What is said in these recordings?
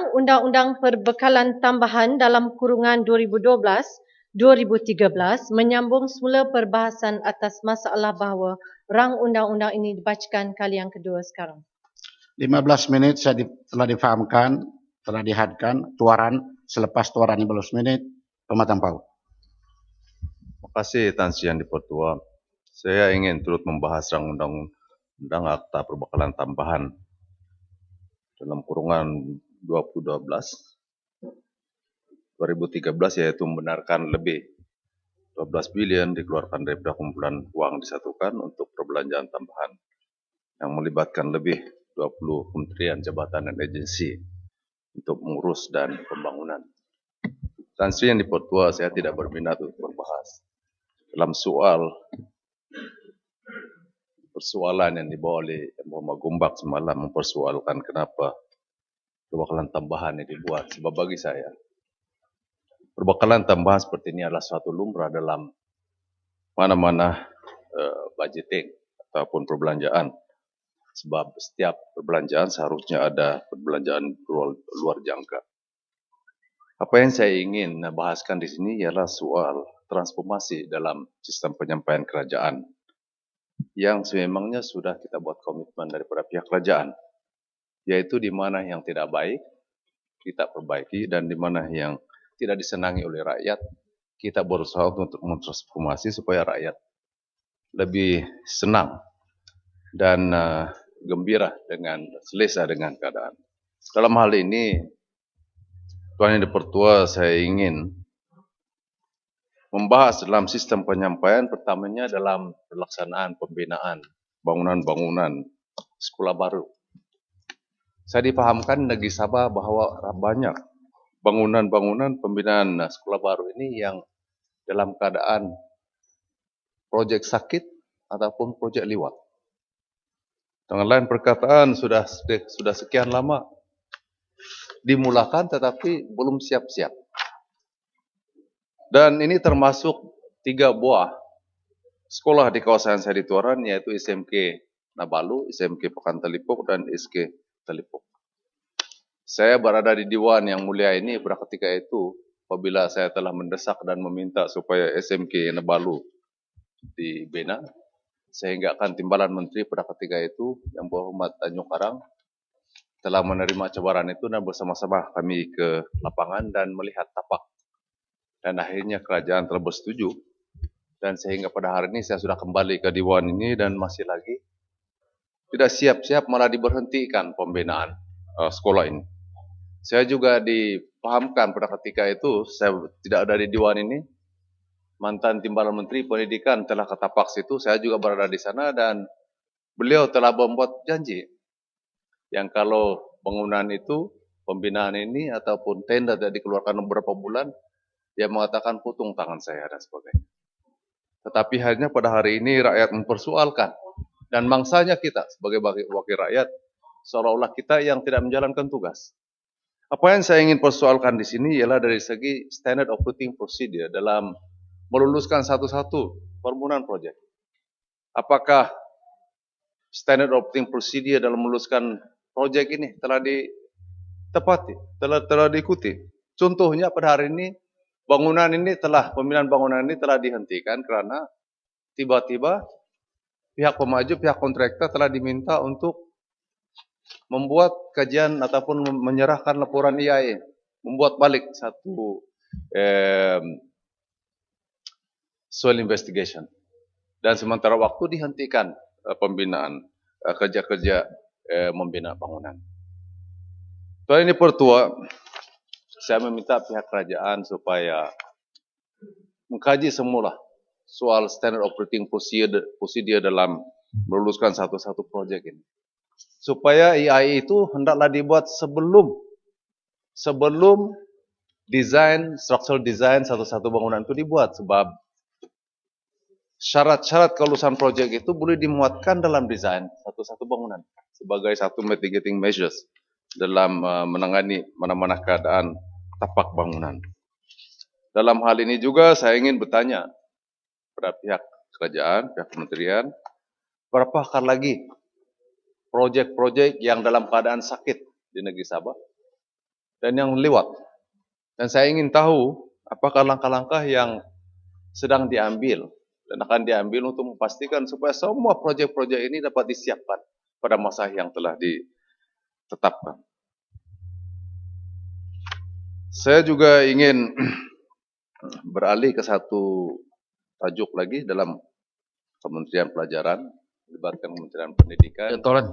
Kemudian Undang-Undang Perbekalan Tambahan dalam kurungan 2012-2013 menyambung semula perbahasan atas masalah bahawa rang undang-undang ini dibacakan kali yang kedua sekarang. 15 menit telah difahamkan, telah dihadkan tuaran. Selepas tuaran 15 menit, pematang PAU. Terima kasih Tan Sri Yang di-Pertua. Saya ingin turut membahas rang undang-undang Akta Perbekalan Tambahan dalam kurungan 2012-2013, yaitu membenarkan lebih 12 bilion dikeluarkan daripada kumpulan uang disatukan untuk perbelanjaan tambahan yang melibatkan lebih 20 kementerian, jabatan dan agensi untuk mengurus dan pembangunan. Tan Sri Yang di-Pertua, saya tidak berminat untuk berbahas dalam persoalan yang dibawa oleh Muhammad Gombak semalam, mempersoalkan kenapa perbekalan tambahan yang dibuat. Sebab bagi saya, perbekalan tambahan seperti ini adalah suatu lumrah dalam mana-mana budgeting ataupun perbelanjaan. Sebab setiap perbelanjaan seharusnya ada perbelanjaan luar jangka. Apa yang saya ingin bahaskan di sini ialah soal transformasi dalam sistem penyampaian kerajaan yang sememangnya sudah kita buat komitmen daripada pihak kerajaan, yaitu di mana yang tidak baik kita perbaiki dan di mana yang tidak disenangi oleh rakyat kita berusaha untuk mentransformasi supaya rakyat lebih senang dan gembira dengan selesa dengan keadaan. Dalam hal ini, Tuan Yang di-Pertua, saya ingin membahas dalam sistem penyampaian pertamanya dalam pelaksanaan pembinaan bangunan-bangunan sekolah baru. Saya dipahamkan negeri Sabah bahawa banyak bangunan-bangunan pembinaan sekolah baru ini yang dalam keadaan projek sakit ataupun projek liwat. Dengan lain perkataan, sudah sekian lama dimulakan tetapi belum siap-siap. Dan ini termasuk 3 buah sekolah di kawasan saya di Tuaran, yaitu SMK Nabalu, SMK Pekan Telipuk, dan SK Telipuk. Saya berada di Dewan yang mulia ini pada ketika itu, apabila saya telah mendesak dan meminta supaya SMK Nabalu dibina, sehingga akan timbalan menteri pada ketika itu, yang berhormat Tanjung Karang, telah menerima cabaran itu dan bersama-sama kami ke lapangan dan melihat tapak. Dan akhirnya kerajaan telah bersetuju. Dan sehingga pada hari ini saya sudah kembali ke Dewan ini dan masih lagi tidak siap-siap, malah diberhentikan pembinaan sekolah ini. Saya juga dipahamkan pada ketika itu, saya tidak ada di Dewan ini, mantan Timbalan Menteri Pendidikan telah ke tapak situ, saya juga berada di sana dan beliau telah membuat janji yang kalau bangunan itu, pembinaan ini ataupun tenda tidak dikeluarkan beberapa bulan, dia mengatakan putung tangan saya dan sebagainya. Tetapi hanya pada hari ini rakyat mempersoalkan. Dan mangsanya kita sebagai wakil rakyat, seolah-olah kita yang tidak menjalankan tugas. Apa yang saya ingin persoalkan di sini ialah dari segi standard operating procedure dalam meluluskan satu-satu permohonan proyek. Apakah standard operating procedure dalam meluluskan proyek ini telah ditepati, telah diikuti? Contohnya pada hari ini, pembinaan bangunan ini telah dihentikan karena tiba-tiba pihak pemaju, pihak kontraktor telah diminta untuk membuat kajian ataupun menyerahkan laporan IAE, membuat balik satu soil investigation. Dan sementara waktu dihentikan pembinaan kerja-kerja membina bangunan. Tuan Yang di-Pertua, saya meminta pihak kerajaan supaya mengkaji semula soal standard operating procedure dalam meluluskan satu-satu proyek ini. Supaya IAI itu hendaklah dibuat sebelum desain, structural design satu-satu bangunan itu dibuat. Sebab syarat-syarat kelulusan proyek itu boleh dimuatkan dalam desain satu-satu bangunan sebagai satu mitigating measures dalam menangani mana-mana keadaan tapak bangunan. Dalam hal ini juga saya ingin bertanya pada pihak kerajaan, pihak kementerian, berapakah lagi proyek-proyek yang dalam keadaan sakit di negeri Sabah dan yang lewat. Dan saya ingin tahu apakah langkah-langkah yang sedang diambil dan akan diambil untuk memastikan supaya semua proyek-proyek ini dapat disiapkan pada masa yang telah ditetapkan. Saya juga ingin beralih ke satu tajuk lagi dalam Kementerian Pelajaran, melibatkan Kementerian Pendidikan. Ya, Tuan.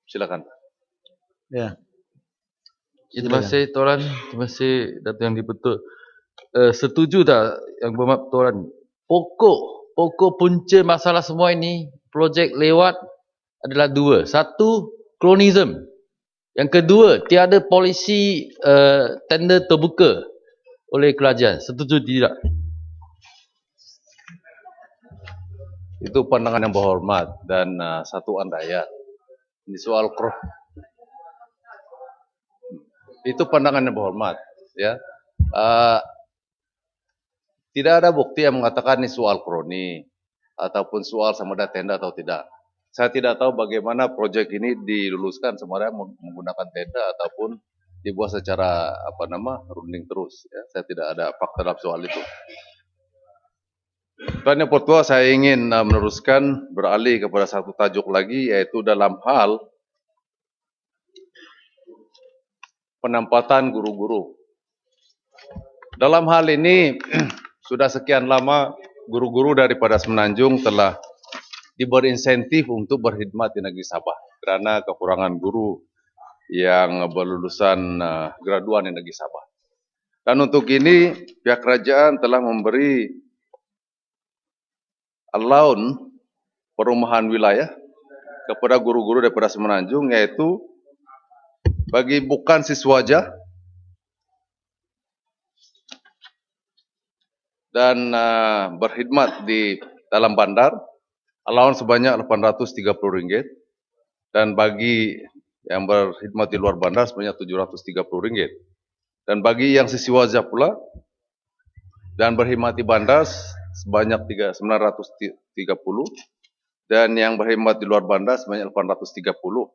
Silakan. Ya. Terima kasih Tuan. Terima kasih Datuk Yang Dipertua. Setuju tak Yang Berhormat Tuan? Pokok punca masalah semua ini, projek lewat adalah dua. Satu, kronisme. Yang kedua, tiada polisi tender terbuka oleh kerajaan. Setuju tidak? Itu pandangan yang berhormat dan satu andaian. Ini soal itu pandangan yang berhormat, ya. Tidak ada bukti yang mengatakan ini soal kroni ataupun soal sama ada tenda atau tidak. Saya tidak tahu bagaimana proyek ini diluluskan sebenarnya menggunakan tenda ataupun dibuat secara runding terus. Ya. Saya tidak ada fakta dalam soal itu. Tuan Yang Pertua, saya ingin meneruskan beralih kepada satu tajuk lagi, yaitu dalam hal penempatan guru-guru. Dalam hal ini sudah sekian lama guru-guru daripada Semenanjung telah diberi insentif untuk berkhidmat di negeri Sabah kerana kekurangan guru yang berlulusan graduan di negeri Sabah. Dan untuk ini pihak kerajaan telah memberi allowance perumahan wilayah kepada guru-guru daripada Semenanjung, yaitu bagi bukan siswaja dan berkhidmat di dalam bandar, allowance sebanyak RM830, dan bagi yang berkhidmat di luar bandar sebanyak RM730. Dan bagi yang siswaja pula dan berkhidmat di bandar sebanyak RM930, dan yang berkhidmat di luar bandar sebanyak RM830.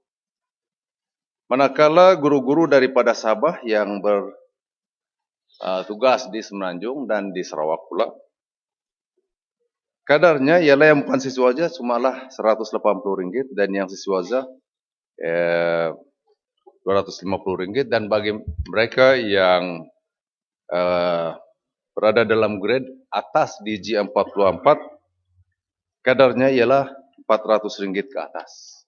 Manakala guru-guru daripada Sabah yang bertugas di Semenanjung dan di Sarawak pula, kadarnya ialah yang bukan siswaja cumalah RM180 dan yang siswaja RM250, dan bagi mereka yang berada dalam grade atas DG 44, kadarnya ialah RM400 ke atas.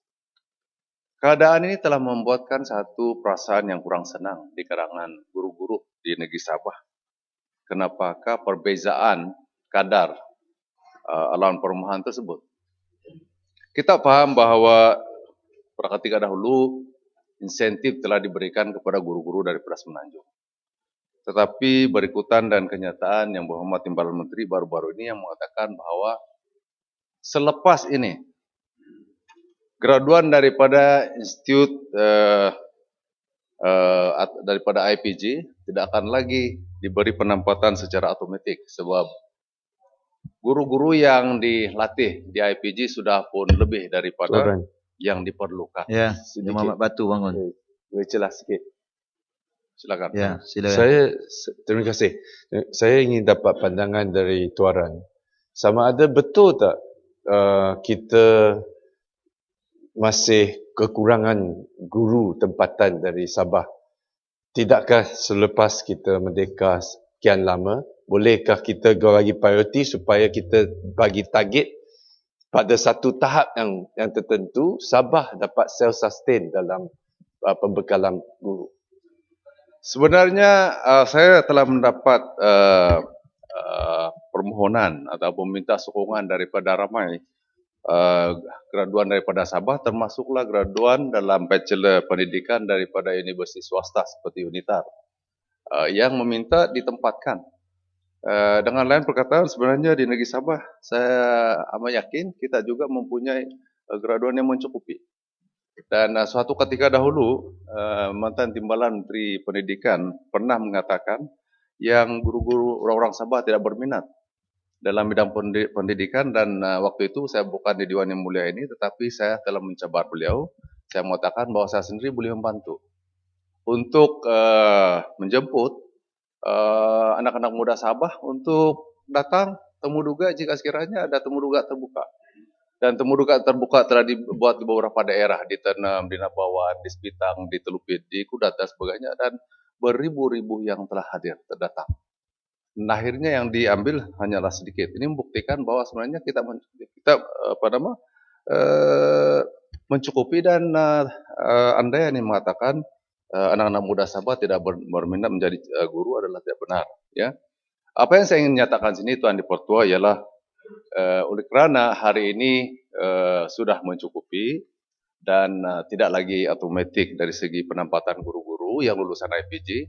Keadaan ini telah membuatkan satu perasaan yang kurang senang di kalangan guru-guru di negeri Sabah. Kenapakah perbezaan kadar allowance perumahan tersebut? Kita paham bahawa pada ketika dahulu insentif telah diberikan kepada guru-guru daripada Semenanjung. Tetapi berikutan dan kenyataan yang berhormat Timbalan Menteri baru-baru ini yang mengatakan bahawa selepas ini graduan daripada institut daripada IPG tidak akan lagi diberi penempatan secara otomatik, sebab guru-guru yang dilatih di IPG sudah pun lebih daripada yang diperlukan. Ya, Muhammad Batu bangun. Boleh jelas sikit. Silakan. Ya, silakan. Terima kasih. Saya ingin dapat pandangan dari Tuaran. Sama ada betul tak kita masih kekurangan guru tempatan dari Sabah? Tidakkah selepas kita merdeka sekian lama, bolehkah kita bagi prioriti supaya kita bagi target pada satu tahap yang tertentu Sabah dapat self-sustain dalam pembekalan guru? Sebenarnya saya telah mendapat permohonan atau meminta sokongan daripada ramai graduan daripada Sabah, termasuklah graduan dalam bachelor pendidikan daripada universiti swasta seperti Unitar yang meminta ditempatkan. Dengan lain perkataan, sebenarnya di negeri Sabah saya amat yakin kita juga mempunyai graduan yang mencukupi. Dan suatu ketika dahulu mantan Timbalan Menteri Pendidikan pernah mengatakan yang guru-guru orang-orang Sabah tidak berminat dalam bidang pendidikan, dan waktu itu saya bukan di Dewan Yang Mulia ini, tetapi saya telah mencabar beliau. Saya mengatakan bahawa saya sendiri boleh membantu. untuk menjemput anak-anak muda Sabah untuk datang temu duga jika sekiranya ada temu duga terbuka. Dan temu duga terbuka telah dibuat di beberapa daerah, di Tenem, di Nabawan, di Sepitang, di Telupit, di Kudat dan sebagainya, dan beribu-ribu yang telah hadir terdatang. Nah, akhirnya yang diambil hanyalah sedikit. Ini membuktikan bahwa sebenarnya kita mencukupi, dan Anda yang mengatakan anak-anak muda Sabah tidak berminat menjadi guru adalah tidak benar. Ya, apa yang saya ingin nyatakan sini Tuan Dipertua ialah oleh kerana hari ini sudah mencukupi dan tidak lagi otomatik dari segi penempatan guru-guru yang lulusan IPG,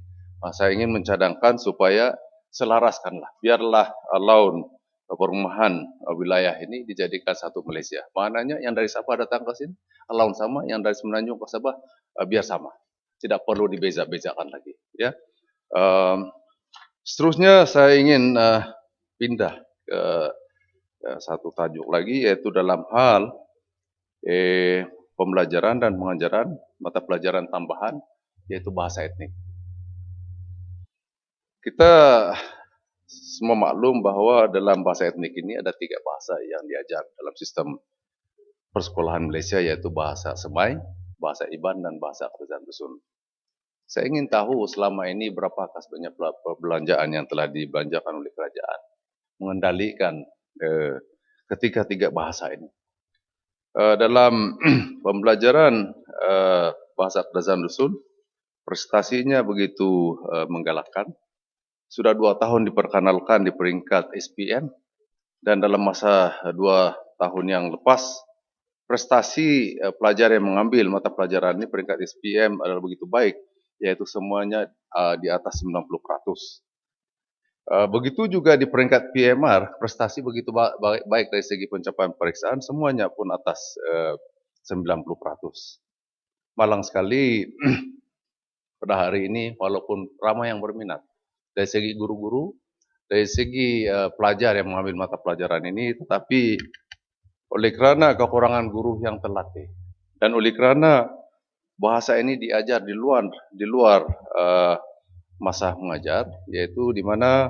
saya ingin mencadangkan supaya selaraskanlah, biarlah laun perumahan wilayah ini dijadikan satu Malaysia. Maknanya yang dari Sabah datang ke sini, laun sama, yang dari Semenanjung ke Sabah biar sama, tidak perlu dibeza-bezakan lagi. Ya, seterusnya saya ingin pindah ke satu tajuk lagi, yaitu dalam hal pembelajaran dan pengajaran mata pelajaran tambahan, yaitu bahasa etnik. Kita semua maklum bahwa dalam bahasa etnik ini ada 3 bahasa yang diajar dalam sistem persekolahan Malaysia, yaitu bahasa Semai, bahasa Iban, dan bahasa Kerajaan Dusun. Saya ingin tahu selama ini berapakah sebenarnya perbelanjaan yang telah dibelanjakan oleh kerajaan mengendalikan ketiga 3 bahasa ini. Dalam pembelajaran bahasa Kerajaan Dusun, prestasinya begitu menggalakkan. Sudah 2 tahun diperkenalkan di peringkat SPM, dan dalam masa 2 tahun yang lepas, prestasi pelajar yang mengambil mata pelajaran ini peringkat SPM adalah begitu baik, yaitu semuanya di atas 90%. Begitu juga di peringkat PMR, prestasi begitu baik dari segi pencapaian pemeriksaan, semuanya pun atas 90%. Malang sekali pada hari ini, walaupun ramai yang berminat, dari segi guru-guru, dari segi pelajar yang mengambil mata pelajaran ini, tetapi oleh kerana kekurangan guru yang terlatih, dan oleh kerana bahasa ini diajar di luar masa mengajar, yaitu di mana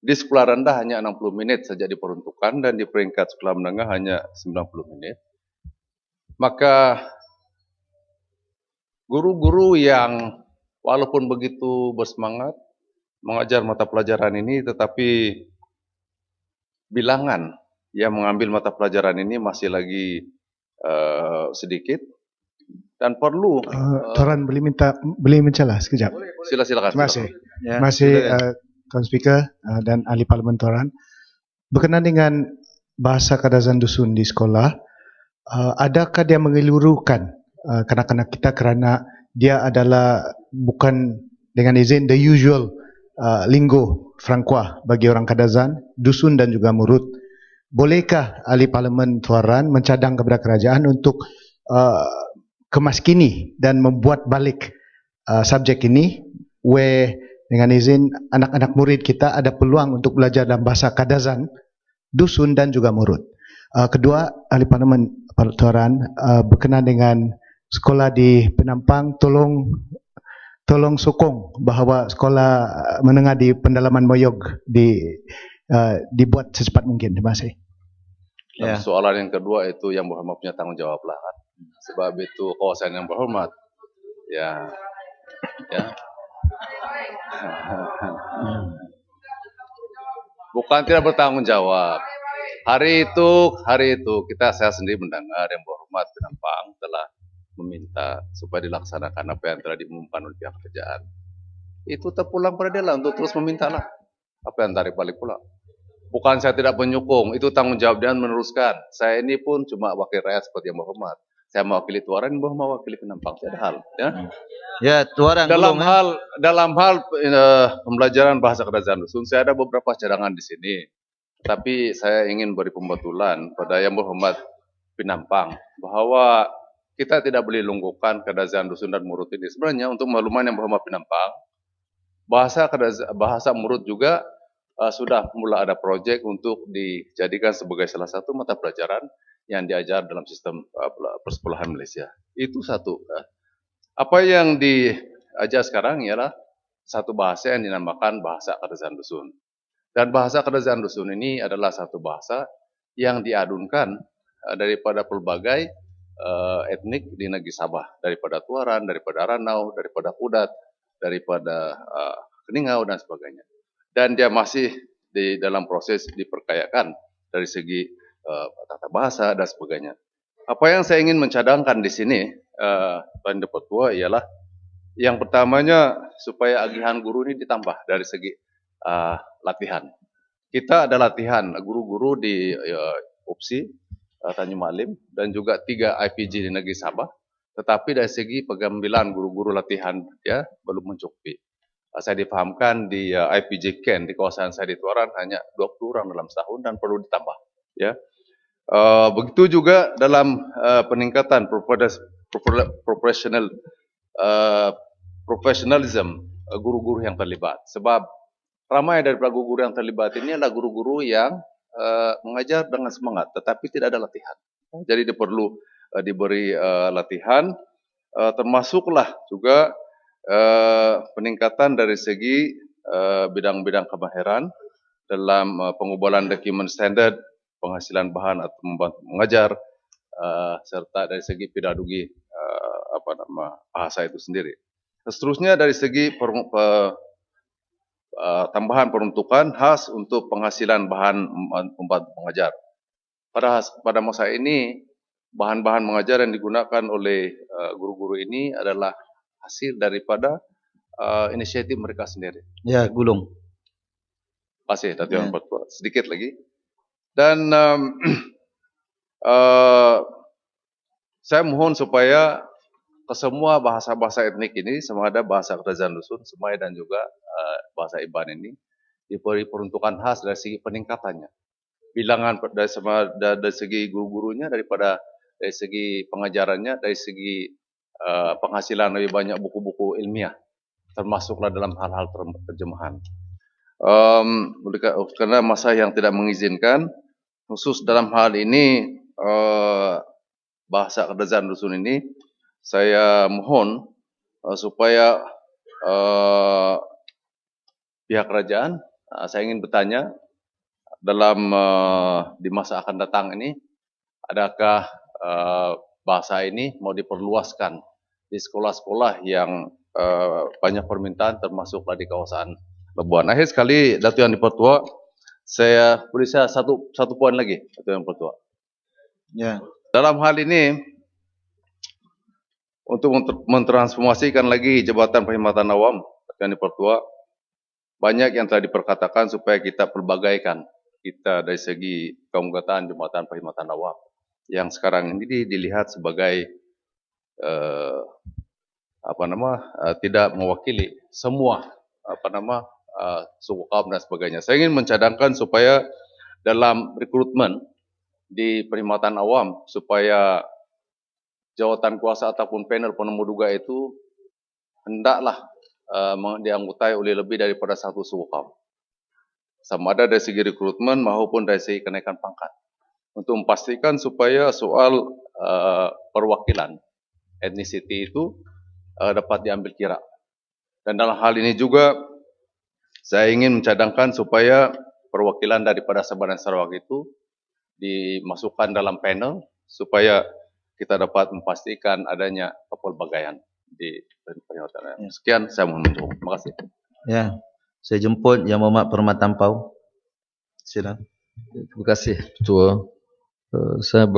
di sekolah rendah hanya 60 menit saja diperuntukkan, dan di peringkat sekolah menengah hanya 90 menit. Maka guru-guru yang walaupun begitu bersemangat mengajar mata pelajaran ini, tetapi bilangan yang mengambil mata pelajaran ini masih lagi sedikit, dan perlu Tuan boleh mencelah sekejap. Silakan. Terima kasih. Terima kasih Tuan Speaker dan Ahli Parlimen Tuan. Berkenaan dengan bahasa Kadazan Dusun di sekolah, adakah dia mengelurukan kanak-kanak kita kerana dia adalah bukan dengan izin the usual linggo Francois bagi orang Kadazan, Dusun dan juga Murut. Bolehkah Ahli Parlimen Tuan mencadang kepada kerajaan untuk kemaskini dan membuat balik subjek ini, where dengan izin anak-anak murid kita ada peluang untuk belajar dalam bahasa Kadazan, Dusun dan juga Murut. Kedua, Ahli Parlimen Tuan, berkenaan dengan sekolah di Penampang, tolong sokong bahawa sekolah menengah di pendalaman Moyog dibuat secepat mungkin. Terima kasih. Dan soalan yang kedua itu yang berhormat punya tanggung jawab lah kan. Sebab itu kawasan yang berhormat. Ya. Bukan tidak bertanggung jawab. Hari itu saya sendiri mendengar yang berhormat Penampang telah meminta supaya dilaksanakan apa yang telah diumumkan oleh pihak kerajaan. Itu terpulang pada dia lah untuk terus memintalah. Apa yang tarik balik pula? Bukan saya tidak menyokong, itu tanggung jawab dan meneruskan. Saya ini pun cuma wakil rakyat seperti yang berhormat. Saya mewakili Tuaran, mewakili Penampang. Tidak ada hal. Ya. Ya, Tuaran. Dalam hal pembelajaran bahasa Kerajaan Dusun, saya ada beberapa cadangan di sini. Tapi saya ingin beri pembetulan pada yang berhormat Penampang bahwa kita tidak boleh lungguhkan Kerajaan Dusun dan Murut ini. Sebenarnya untuk makluman yang berhormat Penampang, bahasa Murut juga sudah mula ada projek untuk dijadikan sebagai salah satu mata pelajaran yang diajar dalam sistem persekolahan Malaysia. Itu satu. Apa yang aja sekarang ialah satu bahasa yang dinamakan bahasa Kadazan Dusun. Dan bahasa Kadazan Dusun ini adalah satu bahasa yang diadunkan daripada pelbagai etnik di negeri Sabah, daripada Tuaran, daripada Ranau, daripada Kudat, daripada Keningau dan sebagainya. Dan dia masih di dalam proses diperkayakan dari segi tata bahasa dan sebagainya. Apa yang saya ingin mencadangkan di sini, Tuan Deputua, ialah yang pertamanya supaya agihan guru ini ditambah dari segi latihan. Kita ada latihan guru-guru di UPSI, Tanjung Malim, dan juga 3 IPG di negeri Sabah. Tetapi dari segi pengambilan guru-guru latihan ya belum mencukupi. Saya dipahamkan di IPG Ken di kawasan saya di Tuaran hanya 20 orang dalam setahun dan perlu ditambah. Ya, begitu juga dalam peningkatan professionalism guru-guru yang terlibat. Sebab ramai daripada guru-guru yang terlibat ini adalah guru-guru yang mengajar dengan semangat, tetapi tidak ada latihan. Jadi dia perlu diberi latihan, termasuklah juga peningkatan dari segi bidang-bidang kemahiran dalam pengumpulan dokumen standard, penghasilan bahan atau membantu mengajar, serta dari segi pedagogi bahasa itu sendiri. Seterusnya dari segi tambahan peruntukan khas untuk penghasilan bahan membantu mengajar. Pada masa ini, bahan-bahan mengajar yang digunakan oleh guru-guru ini adalah hasil daripada inisiatif mereka sendiri. Ya, Gulung. Terima kasih, Tuan Deputua. Sedikit lagi. Dan saya mohon supaya kesemua bahasa-bahasa etnik ini, sama ada bahasa Kadazan Dusun, Semai dan juga bahasa Iban ini, diberi peruntukan khas dari segi peningkatannya. Bilangan dari segi guru-gurunya, dari segi pengajarannya, dari segi penghasilan lebih banyak buku-buku ilmiah, termasuklah dalam hal-hal terjemahan. Karena masa yang tidak mengizinkan, khusus dalam hal ini, bahasa Kadazan Dusun ini, saya mohon supaya pihak kerajaan, saya ingin bertanya dalam di masa akan datang ini, adakah bahasa ini mau diperluaskan di sekolah-sekolah yang banyak permintaan, termasuklah di kawasan Labuan. Akhir sekali, Datuk Yang Dipertua, saya beri satu poin lagi, Datuk Yang Dipertua. Ya. Dalam hal ini, untuk mentransformasikan lagi Jabatan Perkhidmatan Awam, Datuk Yang Dipertua, banyak yang telah diperkatakan supaya kita pelbagaikan kita dari segi keanggotaan Jabatan Perkhidmatan Awam yang sekarang ini dilihat sebagai tidak mewakili semua suku kaum dan sebagainya. Saya ingin mencadangkan supaya dalam rekrutmen di perkhidmatan awam supaya jawatan kuasa ataupun panel penemu duga itu hendaklah dianggotai oleh lebih daripada satu suku kaum. Sama ada dari segi rekrutmen maupun dari segi kenaikan pangkat. Untuk memastikan supaya soal perwakilan etnisiti itu dapat diambil kira. Dan dalam hal ini juga saya ingin mencadangkan supaya perwakilan daripada Sabah dan Sarawak itu dimasukkan dalam panel supaya kita dapat memastikan adanya kepelbagaian di pernyataan. Sekian, saya mohon menjawab. Terima kasih. Ya, saya jemput Yang Mohd Permatampau. Silakan. Terima kasih, Ketua. Saya